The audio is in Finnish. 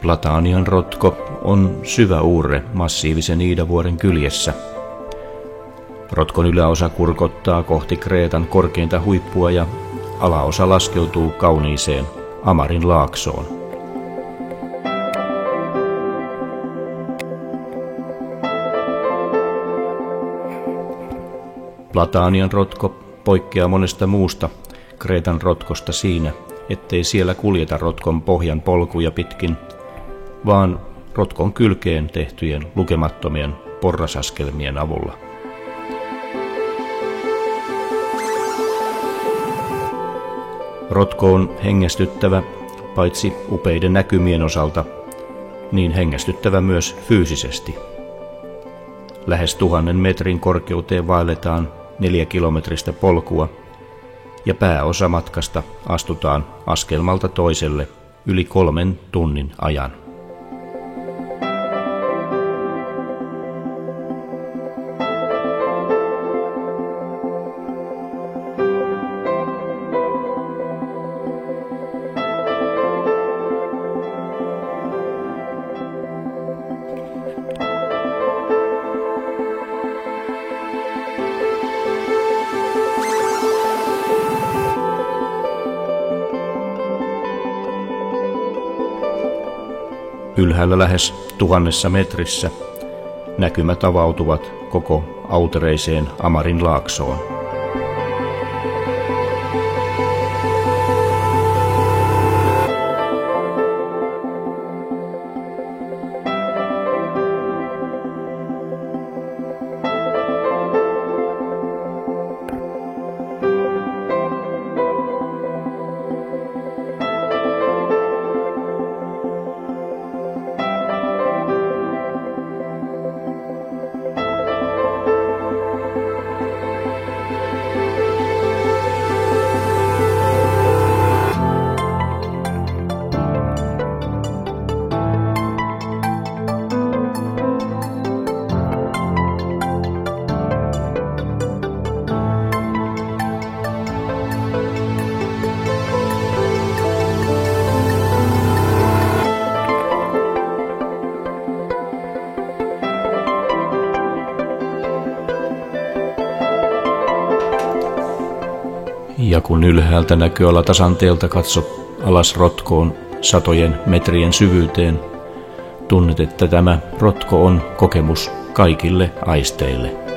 Platanian rotko on syvä uurre massiivisen Iidavuoren kyljessä. Rotkon yläosa kurkottaa kohti Kreetan korkeinta huippua ja alaosa laskeutuu kauniiseen Amarin laaksoon. Platanian rotko poikkeaa monesta muusta Kreetan rotkosta siinä, ettei siellä kuljeta rotkon pohjan polkuja pitkin, vaan rotkon kylkeen tehtyjen lukemattomien porrasaskelmien avulla. Rotko on hengästyttävä paitsi upeiden näkymien osalta, niin hengästyttävä myös fyysisesti. Lähes 1000 metrin korkeuteen vaelletaan 4-kilometristä polkua ja pääosa matkasta astutaan askelmalta toiselle yli 3 tunnin ajan. Ylhäällä lähes 1000 metrissä näkymät avautuvat koko autereiseen Amarin laaksoon. Ja kun ylhäältä näköalatasanteelta katsot alas rotkoon satojen metrien syvyyteen, tunnet, että tämä rotko on kokemus kaikille aisteille.